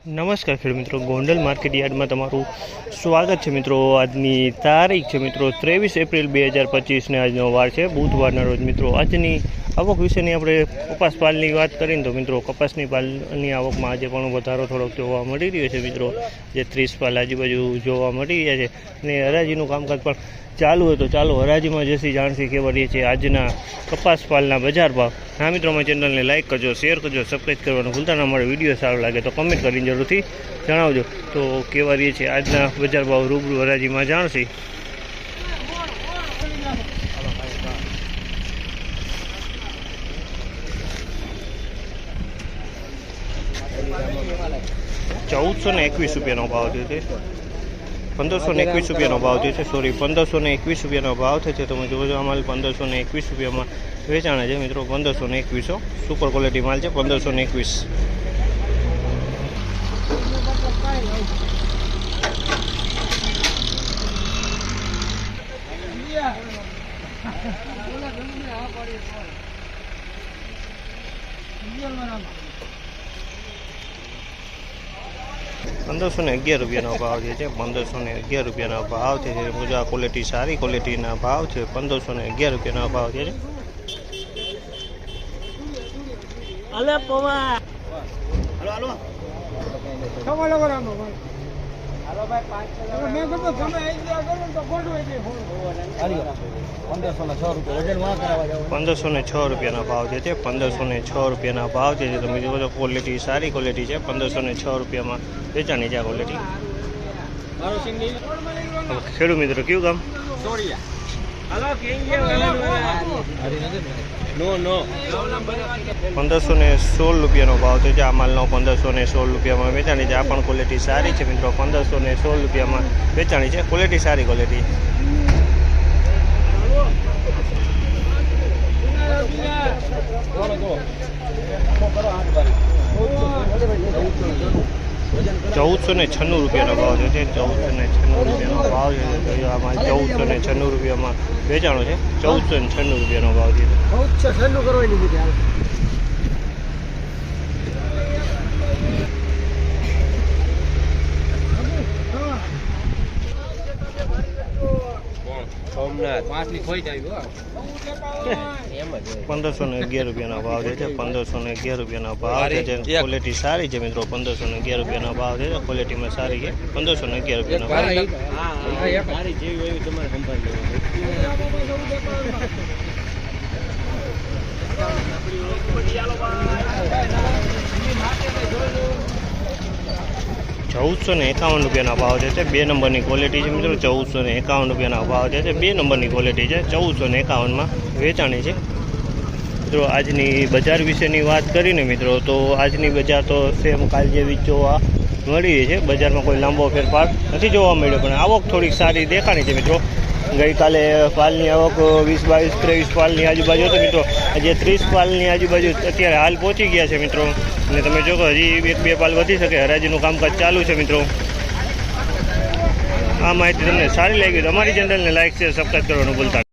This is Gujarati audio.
નમસ્કાર ખેડૂત મિત્રો, ગોંડલ માર્કેટ યાર્ડમાં તમારું સ્વાગત છે મિત્રો। આજની તારીખ છે મિત્રો 23 એપ્રિલ 2025 આજનો વાર છે બુધવારના રોજ મિત્રો। આજની આવક વિશેની આપણે કપાસ પાલની વાત કરીએ તો મિત્રો કપાસની પાલની આવકમાં આજે પણ વધારો થોડોક જોવા મળી રહ્યો છે મિત્રો, જે 30 પાલ આજુબાજુ જોવા મળી રહ્યા છે અને હરાજીનું કામકાજ પણ ચાલુ હોય તો ચાલો હરાજીમાં જસી જાણસી કેવા રહી છે આજના કપાસ પાલના બજાર ભાવ। હા મિત્રો, અમારી ચેનલને લાઇક કરજો, શેર કરજો, સબસ્ક્રાઈબ કરવાનું ભૂલતા ના। અમારો વિડીયો સારો લાગે તો કમેન્ટ કરીને જરૂરથી જણાવજો તો કેવા રહી છે આજના બજાર ભાવ રૂબરૂ હરાજીમાં જાણશી। ₹1421 ભાવ થયો છે, ₹1521 ભાવ થયો છે, સોરી ₹1521 ભાવ થયો છે। તમે જોજો આ માલ ₹1521 વેચાણા છે મિત્રો। 1521 સુપર ક્વોલિટી માલ છે। 1521 ₹1511 ભાવ જે છે, ₹1511 ભાવ છે। મુજબ આ ક્વોલિટી સારી ક્વોલિટીના ભાવ છે। ₹1511 ભાવ છે। અલે પવા હાલો હાલો હાલો ભાઈ 5 મેં કીધું તમે આવી ગયા કરો તો ખોટું હોય છે। ₹1506 ભાવ છે। ₹1506 ભાવ છે। તમે જોવો ક્વોલિટી સારી ક્વોલિટી છે। ₹1506 વેચાણી છે આ ક્વોલિટી। ખેડૂત મિત્રો કયું ગામ? 1516 ભાવ છે। આ માલનો ₹1516 વેચાણી છે। આ પણ ક્વોલિટી સારી છે મિત્રો। ₹1516 વેચાણી છે, ક્વોલિટી સારી ક્વોલિટી। ₹1496 ભાવ છે। ₹1496 ભાવ છે। આમાં ₹1496 વેચાણો છે। ₹1496 ભાવ છે। ₹1511 ભાવ છે। ₹1511 ભાવ છે। ક્વોલિટી સારી છે મિત્રો। ₹1511 ભાવ છે, ક્વોલિટીમાં સારી છે। ₹1511 ભાવ। ₹1451 ભાવ છે। 2 નંબરની ક્વોલિટી છે મિત્રો। ₹1451 ભાવ છે। 2 નંબરની ક્વોલિટી છે। 1451 વેચાણી છે મિત્રો। આજની બજાર વિશેની વાત કરીને મિત્રો તો આજની બજાર તો સેમ કાલ જેવી જોવા મળી રહી છે। બજારમાં કોઈ લાંબો ફેરફાર નથી જોવા મળ્યો, પણ આવક થોડીક સારી દેખાણી છે મિત્રો। ગઈકાલે પાલની આવક 20, 22, 23 પાલની આજુબાજુ હતી મિત્રો। આજે 30 પાલની આજુબાજુ અત્યારે હાલ પહોંચી ગયા છે મિત્રો। અને તમે જો હજી 1-2 પાલ વધી શકે, હરાજીનું કામકાજ ચાલુ છે મિત્રો। આ માહિતી તમને સારી લાગી તો અમારી ચેનલને લાઇક, શેર, સબસ્ક્રાઈબ કરવાનું ભૂલતા નહીં।